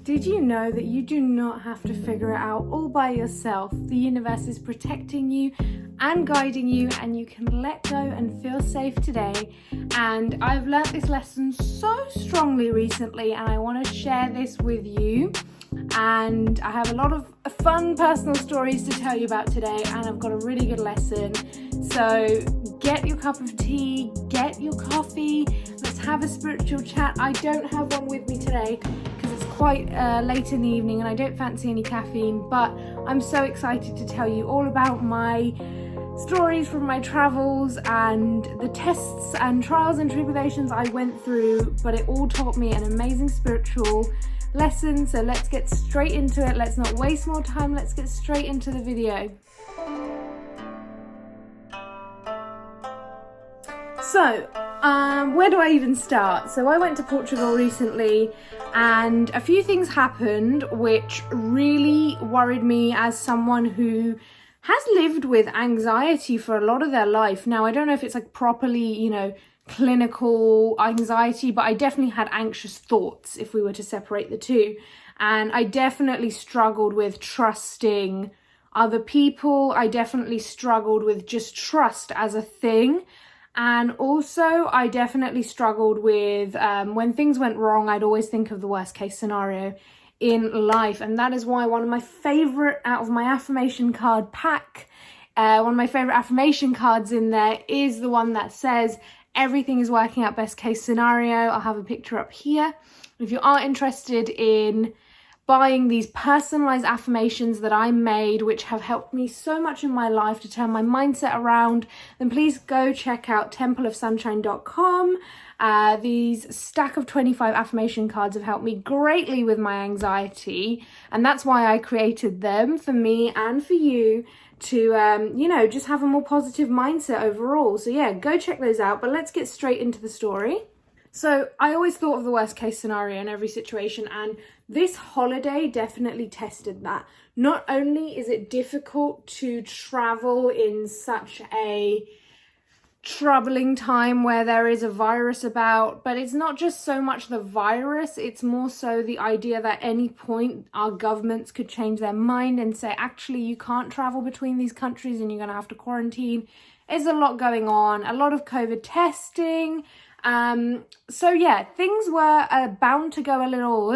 Did you know that you do not have to figure it out all by yourself? The universe is protecting you and guiding you, and you can let go and feel safe today. And I've learnt this lesson so strongly recently, and I want to share this with you. And I have a lot of fun personal stories to tell you about today, and I've got a really good lesson. So get your cup of tea, get your coffee, let's have a spiritual chat. I don't have one with me today because it's quite late in the evening and I don't fancy any caffeine, but I'm so excited to tell you all about my stories from my travels and the tests and trials and tribulations I went through, but it all taught me an amazing spiritual lesson. So let's get straight into it. Let's not waste more time. Let's get straight into the video. So, where do I even start? So I went to Portugal recently and a few things happened which really worried me as someone who has lived with anxiety for a lot of their life. Now, I don't know if it's like properly, clinical anxiety, but I definitely had anxious thoughts if we were to separate the two. And I definitely struggled with trusting other people. I definitely struggled with just trust as a thing. And also I definitely struggled with when things went wrong, I'd always think of the worst case scenario in life. And that is why one of my favorite out of my affirmation card pack, one of my favorite affirmation cards in there is the one that says, everything is working out best case scenario. I'll have a picture up here. If you are interested in buying these personalized affirmations that I made, which have helped me so much in my life to turn my mindset around, then please go check out templeofsunshine.com. These stack of 25 affirmation cards have helped me greatly with my anxiety, and that's why I created them for me and for you to, just have a more positive mindset overall. So yeah, go check those out, but let's get straight into the story. So I always thought of the worst case scenario in every situation, and this holiday definitely tested that. Not only is it difficult to travel in such a troubling time where there is a virus about, but it's not just so much the virus, it's more so the idea that at any point our governments could change their mind and say, actually, you can't travel between these countries and you're going to have to quarantine. There's a lot going on, a lot of COVID testing. So yeah, things were bound to go a little,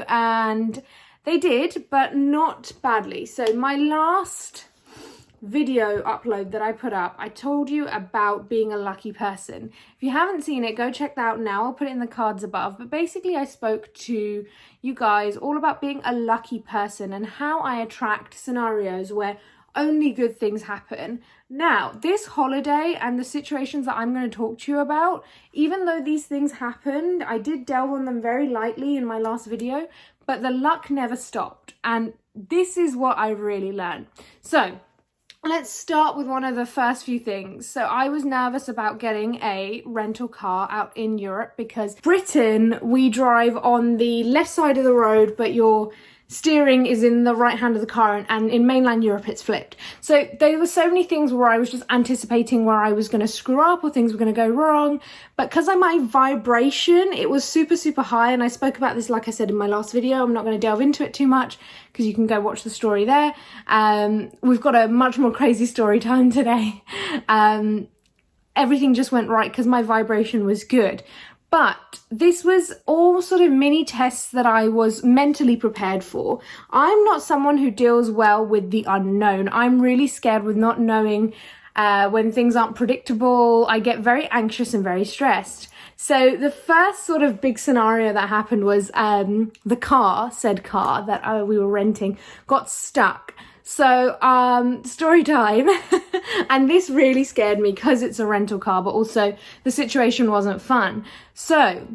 and they did, but not badly. So my last video upload that I put up, I told you about being a lucky person. If you haven't seen it, go check that out now. I'll put it in the cards above. But basically I spoke to you guys all about being a lucky person and how I attract scenarios where only good things happen. Now, this holiday and the situations that I'm going to talk to you about, even though these things happened, I did delve on them very lightly in my last video, but the luck never stopped. And this is what I really learned. So let's start with one of the first few things. So I was nervous about getting a rental car out in Europe because Britain, we drive on the left side of the road, but your steering is in the right hand of the car, and in mainland Europe it's flipped. So there were so many things where I was just anticipating where I was going to screw up or things were going to go wrong, but because of my vibration, it was super high. And I spoke about this, like I said, in my last video. I'm not going to delve into it too much because you can go watch the story there. We've got a much more crazy story time today. Everything just went right because my vibration was good. But this was all sort of mini tests that I was mentally prepared for. I'm not someone who deals well with the unknown. I'm really scared with not knowing when things aren't predictable. I get very anxious and very stressed. So the first sort of big scenario that happened was said car that we were renting got stuck. So, story time, and this really scared me because it's a rental car, but also the situation wasn't fun. So,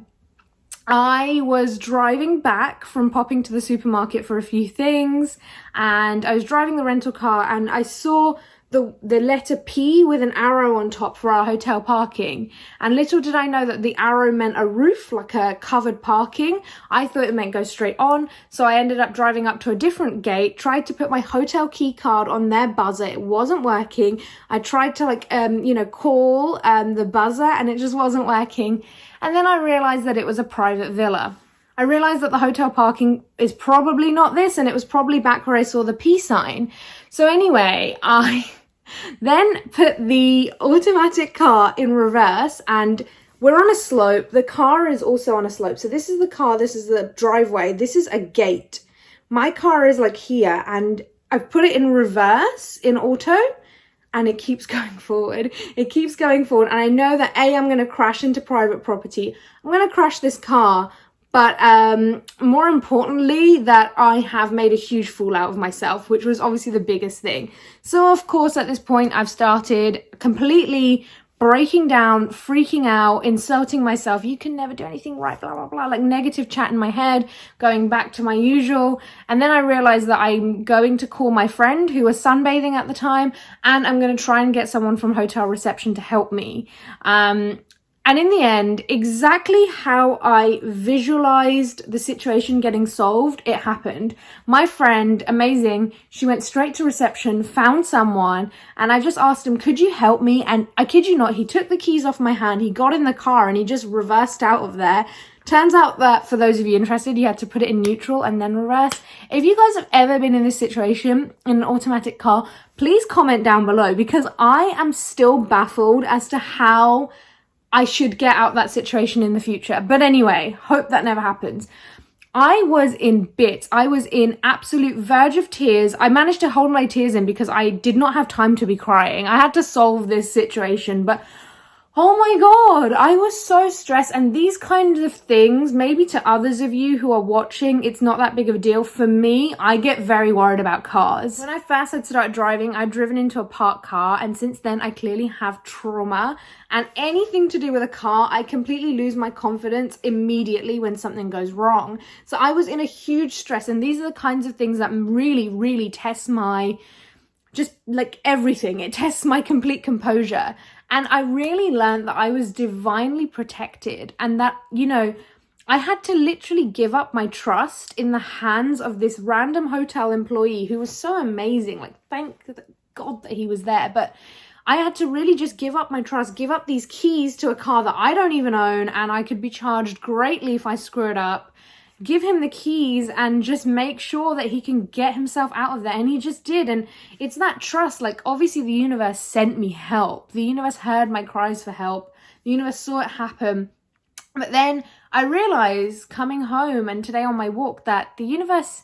I was driving back from popping to the supermarket for a few things, and I was driving the rental car, and I saw the letter P with an arrow on top for our hotel parking. And little did I know that the arrow meant a roof, like a covered parking. I thought it meant go straight on. So I ended up driving up to a different gate, tried to put my hotel key card on their buzzer. It wasn't working. I tried to call the buzzer and it just wasn't working. And then I realized that it was a private villa. I realized that the hotel parking is probably not this, and it was probably back where I saw the P sign. So anyway, I then put the automatic car in reverse, and we're on a slope. The car is also on a slope. So this is the car, this is the driveway, this is a gate. My car is like here, and I've put it in reverse in auto, and it keeps going forward. It keeps going forward, and I know that I'm going to crash into private property. I'm going to crash this car, but more importantly, that I have made a huge fool out of myself, which was obviously the biggest thing. So of course, at this point, I've started completely breaking down, freaking out, insulting myself. You can never do anything right, blah, blah, blah, like negative chat in my head, going back to my usual. And then I realized that I'm going to call my friend who was sunbathing at the time, and I'm going to try and get someone from hotel reception to help me. And in the end, exactly how I visualized the situation getting solved, it happened. My friend, amazing, she went straight to reception, found someone, and I just asked him, could you help me? And I kid you not, he took the keys off my hand, he got in the car, and he just reversed out of there. Turns out that, for those of you interested, you had to put it in neutral and then reverse. If you guys have ever been in this situation in an automatic car, please comment down below, because I am still baffled as to how I should get out that situation in the future. But anyway, hope that never happens. I was in bits. I was in absolute verge of tears. I managed to hold my tears in because I did not have time to be crying. I had to solve this situation, but oh my God, I was so stressed. And these kinds of things, maybe to others of you who are watching, it's not that big of a deal. For me, I get very worried about cars. When I first had started driving, I'd driven into a parked car, and since then I clearly have trauma. And anything to do with a car, I completely lose my confidence immediately when something goes wrong. So I was in a huge stress, and these are the kinds of things that really, really test my, just like everything. It tests my complete composure. And I really learned that I was divinely protected, and that, you know, I had to literally give up my trust in the hands of this random hotel employee who was so amazing. Like, thank God that he was there. But I had to really just give up my trust, give up these keys to a car that I don't even own, and I could be charged greatly if I screw it up. Give him the keys and just make sure that he can get himself out of there. And he just did. And it's that trust. Like, obviously the universe sent me help. The universe heard my cries for help. The universe saw it happen. But then I realized coming home and today on my walk that the universe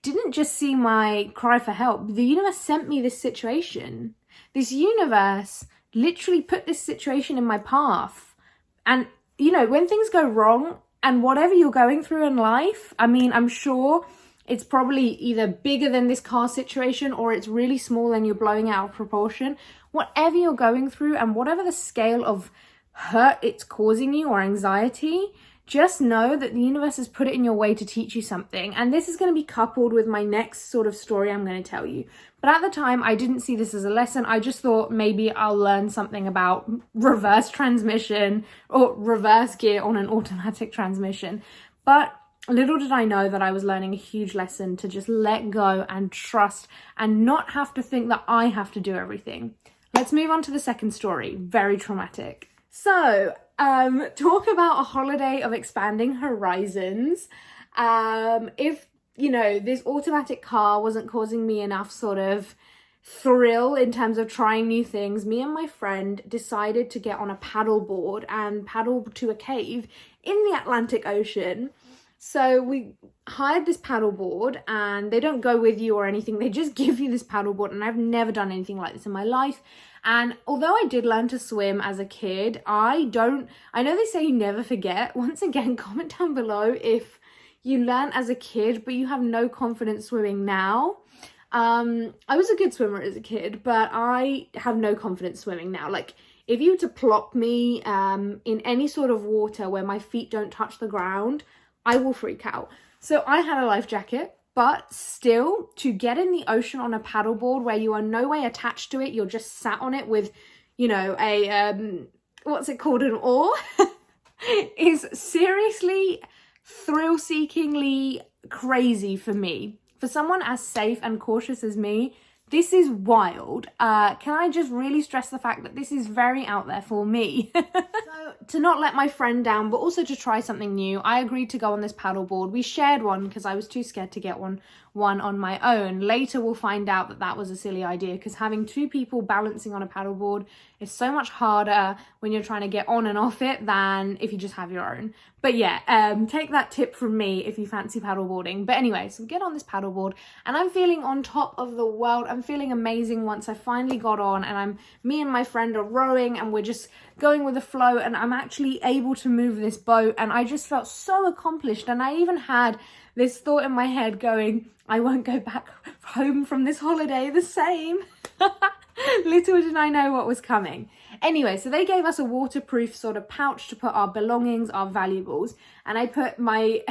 didn't just see my cry for help. The universe sent me this situation. This universe literally put this situation in my path. And, you know, when things go wrong, and whatever you're going through in life, I mean, I'm sure it's probably either bigger than this car situation or it's really small and you're blowing out of proportion. Whatever you're going through and whatever the scale of hurt it's causing you or anxiety, just know that the universe has put it in your way to teach you something. And this is going to be coupled with my next sort of story I'm going to tell you. But at the time, I didn't see this as a lesson. I just thought maybe I'll learn something about reverse transmission or reverse gear on an automatic transmission. But little did I know that I was learning a huge lesson to just let go and trust and not have to think that I have to do everything. Let's move on to the second story. Very traumatic. So, talk about a holiday of expanding horizons. If, you know, this automatic car wasn't causing me enough sort of thrill in terms of trying new things, me and my friend decided to get on a paddle board and paddle to a cave in the Atlantic Ocean. So we hired this paddle board, and they don't go with you or anything. They just give you this paddle board, and I've never done anything like this in my life. And although I did learn to swim as a kid, I know they say you never forget. Once again, comment down below if you learn as a kid, but you have no confidence swimming now. I was a good swimmer as a kid, but I have no confidence swimming now. Like, if you were to plop me in any sort of water where my feet don't touch the ground, I will freak out. So I had a life jacket, but still, to get in the ocean on a paddleboard where you are no way attached to it, you're just sat on it with, you know, a, what's it called, an oar, is seriously thrill-seekingly crazy for me. For someone as safe and cautious as me, This is wild. Can I just really stress the fact that this is very out there for me? So to not let my friend down, but also to try something new, I agreed to go on this paddleboard. We shared one because I was too scared to get one on my own. Later we'll find out that that was a silly idea, because having two people balancing on a paddleboard is so much harder when you're trying to get on and off it than if you just have your own. But yeah, take that tip from me if you fancy paddleboarding. But anyway, so we get on this paddleboard and I'm feeling on top of the world. I'm feeling amazing once I finally got on, and me and my friend are rowing and we're just going with the flow, and I'm actually able to move this boat, and I just felt so accomplished. And I even had this thought in my head going, I won't go back home from this holiday the same. Little did I know what was coming. Anyway, so they gave us a waterproof sort of pouch to put our belongings, our valuables, and I put my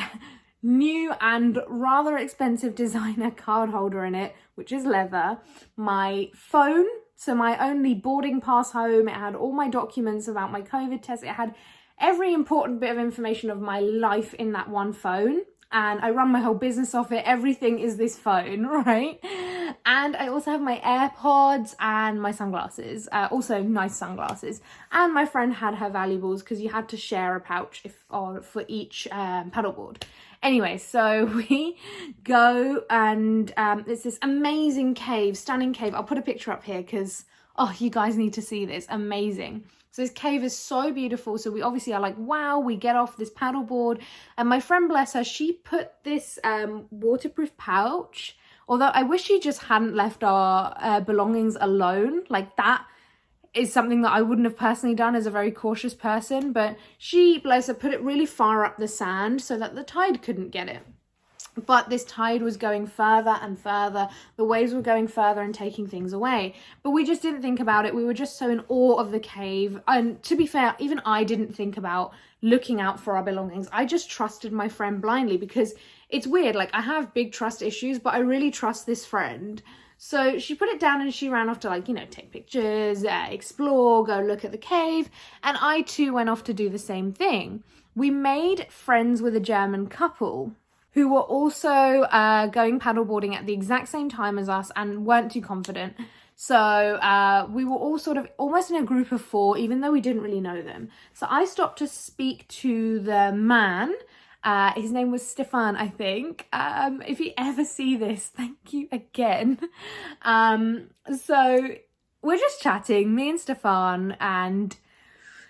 new and rather expensive designer card holder in it, which is leather, my phone, so my only boarding pass home. It had all my documents about my COVID test. It had every important bit of information of my life in that one phone. And I run my whole business off it. Everything is this phone, right? And I also have my AirPods and my sunglasses, also nice sunglasses. And my friend had her valuables because you had to share a pouch for each paddleboard. Anyway, so we go and it's this amazing cave, stunning cave. I'll put a picture up here because, oh, you guys need to see this. Amazing. So this cave is so beautiful. So we obviously are like, wow, we get off this paddleboard. And my friend, bless her, she put this waterproof pouch, although I wish she just hadn't left our belongings alone. Like, that is something that I wouldn't have personally done as a very cautious person. But she, bless her, put it really far up the sand so that the tide couldn't get it. But this tide was going further and further. The waves were going further and taking things away. But we just didn't think about it. We were just so in awe of the cave. And to be fair, even I didn't think about looking out for our belongings. I just trusted my friend blindly, because it's weird. Like, I have big trust issues, but I really trust this friend. So she put it down and she ran off to, like, you know, take pictures, explore, go look at the cave. And I too went off to do the same thing. We made friends with a German couple who were also going paddleboarding at the exact same time as us and weren't too confident. So we were all sort of almost in a group of four, even though we didn't really know them. So I stopped to speak to the man. His name was Stefan, I think. If you ever see this, thank you again. So we're just chatting, me and Stefan, and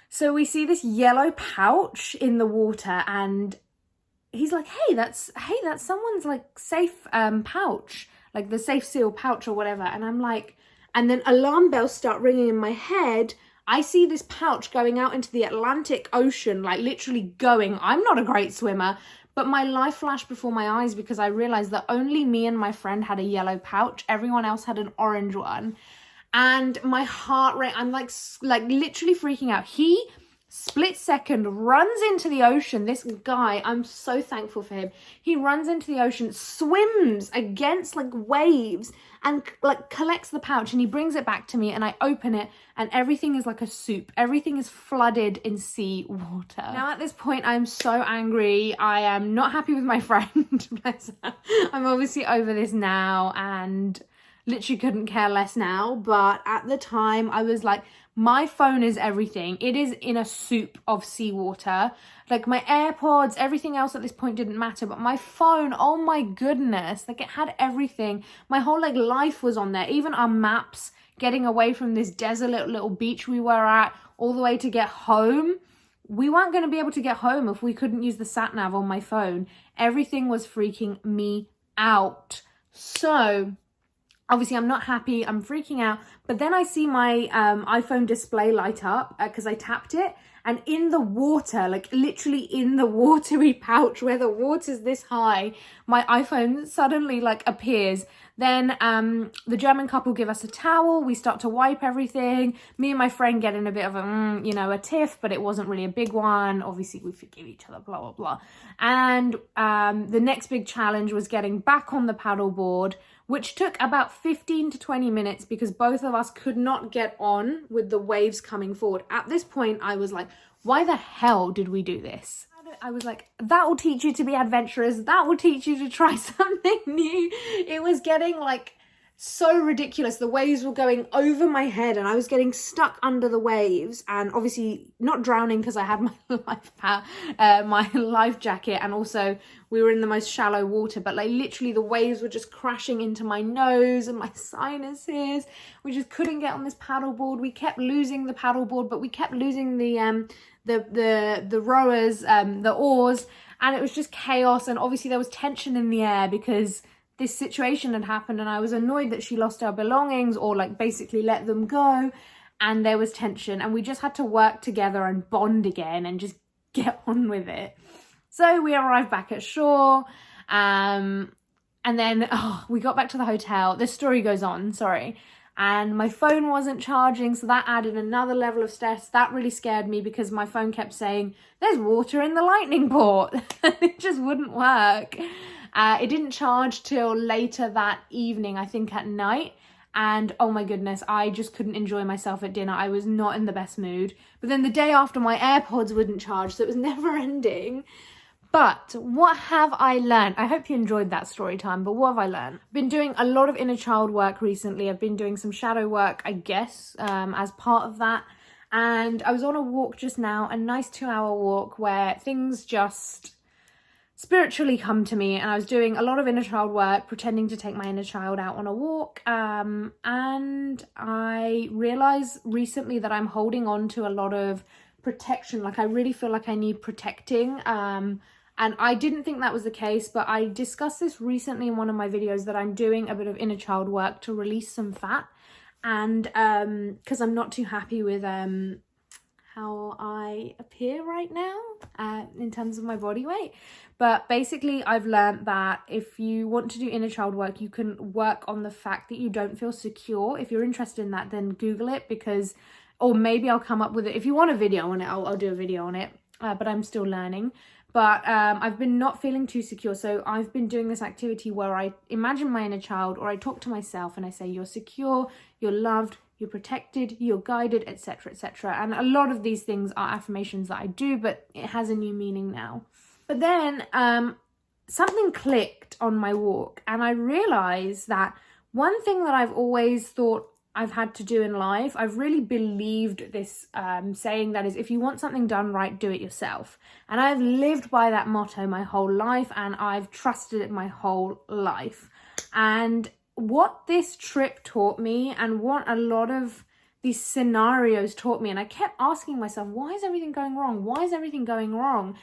so we see this yellow pouch in the water, and he's like, hey, that's someone's like safe pouch, like the safe seal pouch or whatever. And I'm like, and then alarm bells start ringing in my head. I see this pouch going out into the Atlantic Ocean, like literally going. I'm not a great swimmer, but my life flashed before my eyes because I realized that only me and my friend had a yellow pouch. Everyone else had an orange one. And my heart rate, I'm like literally freaking out. He split second runs into the ocean. This guy, I'm so thankful for him. He runs into the ocean, swims against like waves, and like collects the pouch, and he brings it back to me, and I open it, and everything is like a soup. Everything is flooded in sea water. Now at this point, I'm so angry. I am not happy with my friend. Bless her. I'm obviously over this now and literally couldn't care less now. But at the time, I was like, my phone is everything. It is in a soup of seawater. Like, my AirPods, everything else at this point didn't matter. But my phone, oh my goodness. Like, it had everything. My whole, like, life was on there. Even our maps, getting away from this desolate little beach we were at, all the way to get home. We weren't going to be able to get home if we couldn't use the sat nav on my phone. Everything was freaking me out. So obviously, I'm not happy. I'm freaking out. But then I see my iPhone display light up because I tapped it. And in the water, like literally in the watery pouch where the water's this high, my iPhone suddenly like appears. Then the German couple give us a towel. We start to wipe everything. Me and my friend get in a bit of a tiff, but it wasn't really a big one. Obviously, we forgive each other, blah, blah, blah. And the next big challenge was getting back on the paddleboard, which took about 15 to 20 minutes because both of us could not get on with the waves coming forward. At this point, I was like, why the hell did we do this? I was like, that will teach you to be adventurous. That will teach you to try something new. It was getting like so ridiculous. The waves were going over my head and I was getting stuck under the waves, and obviously not drowning because I had my my life jacket, and also we were in the most shallow water, but like literally the waves were just crashing into my nose and my sinuses. We just couldn't get on this paddleboard. We kept losing the paddleboard, but we kept losing the rowers, the oars, and it was just chaos. And obviously there was tension in the air because this situation had happened, and I was annoyed that she lost her belongings or like basically let them go, and there was tension, and we just had to work together and bond again and just get on with it. So we arrived back at shore, and then we got back to the hotel. This story goes on, sorry. And my phone wasn't charging, so that added another level of stress. That really scared me because my phone kept saying, there's water in the lightning port. It just wouldn't work. It didn't charge till later that evening, I think at night. And oh my goodness, I just couldn't enjoy myself at dinner. I was not in the best mood. But then the day after, my AirPods wouldn't charge, so it was never ending. But what have I learned? I hope you enjoyed that story time, but what have I learned? I've been doing a lot of inner child work recently. I've been doing some shadow work, I guess, as part of that. And I was on a walk just now, a nice 2-hour walk where things just spiritually come to me, and I was doing a lot of inner child work, pretending to take my inner child out on a walk, and I realized recently that I'm holding on to a lot of protection. Like I really feel like I need protecting, and I didn't think that was the case, but I discussed this recently in one of my videos that I'm doing a bit of inner child work to release some fat, and because I'm not too happy with how I appear right now in terms of my body weight. But basically I've learned that if you want to do inner child work, you can work on the fact that you don't feel secure. If you're interested in that, then Google it, because, or maybe I'll come up with it. If you want a video on it, I'll do a video on it, but I'm still learning. But I've been not feeling too secure, so I've been doing this activity where I imagine my inner child, or I talk to myself and I say, you're secure, you're loved, you're protected, you're guided, etc., etc. And a lot of these things are affirmations that I do, but it has a new meaning now. But then something clicked on my walk, and I realized that one thing that I've always thought I've had to do in life, I've really believed this saying that is, if you want something done right, do it yourself. And I've lived by that motto my whole life, and I've trusted it my whole life. And what this trip taught me, and what a lot of these scenarios taught me, and I kept asking myself, why is everything going wrong? Why is everything going wrong?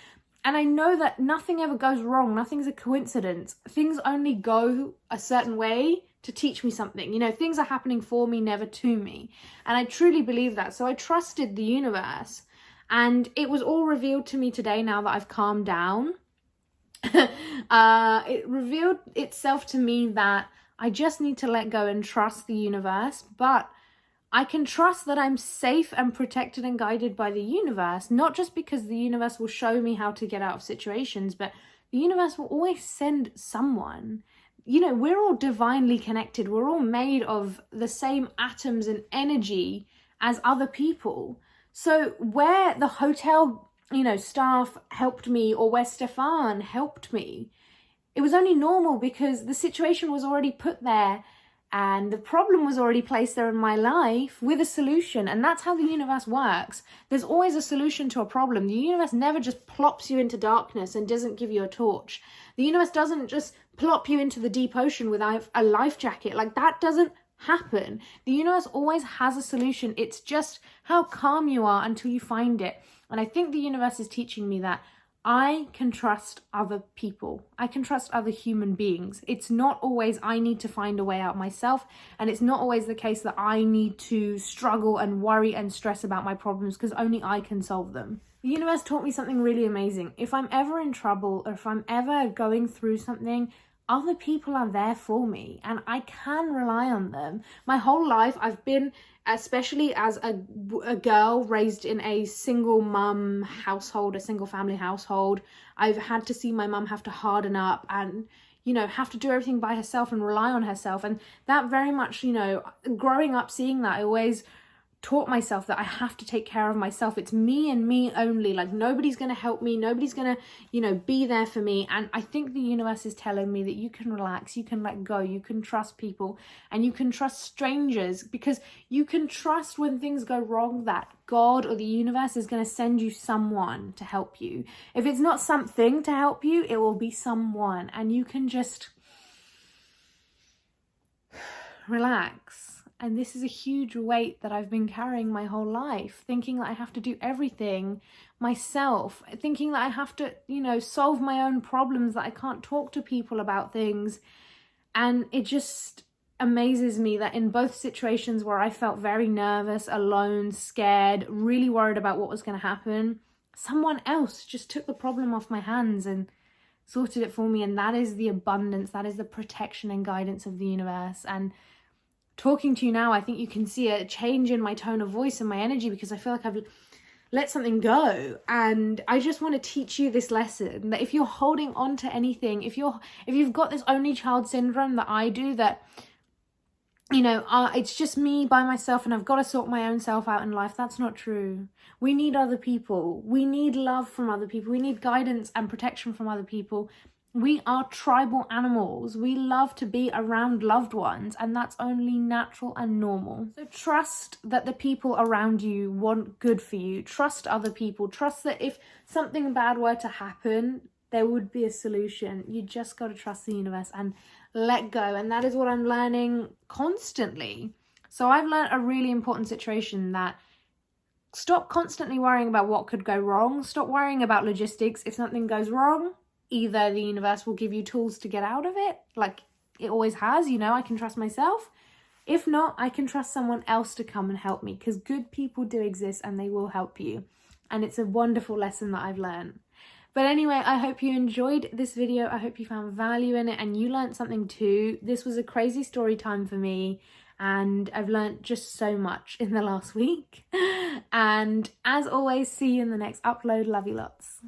And I know that nothing ever goes wrong. Nothing's a coincidence. Things only go a certain way to teach me something. You know, things are happening for me, never to me. And I truly believe that. So I trusted the universe, and it was all revealed to me today now that I've calmed down. It revealed itself to me that I just need to let go and trust the universe, but I can trust that I'm safe and protected and guided by the universe, not just because the universe will show me how to get out of situations, but the universe will always send someone. You know, we're all divinely connected. We're all made of the same atoms and energy as other people. So where the hotel, you know, staff helped me, or where Stefan helped me, it was only normal because the situation was already put there and the problem was already placed there in my life with a solution. And that's how the universe works. There's always a solution to a problem. The universe never just plops you into darkness and doesn't give you a torch. The universe doesn't just plop you into the deep ocean without a life jacket. Like, that doesn't happen. The universe always has a solution. It's just how calm you are until you find it. And I think the universe is teaching me that I can trust other people. I can trust other human beings. It's not always I need to find a way out myself, and it's not always the case that I need to struggle and worry and stress about my problems because only I can solve them. The universe taught me something really amazing. If I'm ever in trouble, or if I'm ever going through something, other people are there for me and I can rely on them. My whole life I've been, especially as a girl raised in a single mum household, a single family household, I've had to see my mum have to harden up and, you know, have to do everything by herself and rely on herself. And that very much, you know, growing up seeing that, I always taught myself that I have to take care of myself. It's me and me only. Like, nobody's going to help me. Nobody's going to, you know, be there for me. And I think the universe is telling me that you can relax, you can let go, you can trust people, and you can trust strangers, because you can trust when things go wrong that God or the universe is going to send you someone to help you. If it's not something to help you, it will be someone, and you can just relax. And this is a huge weight that I've been carrying my whole life, thinking that I have to do everything myself, thinking that I have to, you know, solve my own problems, that I can't talk to people about things. And it just amazes me that in both situations where I felt very nervous, alone, scared, really worried about what was going to happen, someone else just took the problem off my hands and sorted it for me. And that is the abundance, that is the protection and guidance of the universe. And talking to you now, I think you can see a change in my tone of voice and my energy, because I feel like I've let something go. And I just want to teach you this lesson, that if you're holding on to anything, if you've got this only child syndrome that I do, that, you know, it's just me by myself and I've got to sort my own self out in life, that's not true. We need other people. We need love from other people. We need guidance and protection from other people. We are tribal animals. We love to be around loved ones, and that's only natural and normal. So trust that the people around you want good for you. Trust other people. Trust that if something bad were to happen, there would be a solution. You just got to trust the universe and let go. And that is what I'm learning constantly. So I've learned a really important situation, that stop constantly worrying about what could go wrong. Stop worrying about logistics. If something goes wrong, either the universe will give you tools to get out of it, like it always has, you know, I can trust myself. If not, I can trust someone else to come and help me, because good people do exist and they will help you. And it's a wonderful lesson that I've learned. But anyway, I hope you enjoyed this video. I hope you found value in it and you learned something too. This was a crazy story time for me, and I've learned just so much in the last week. And as always, see you in the next upload. Love you lots.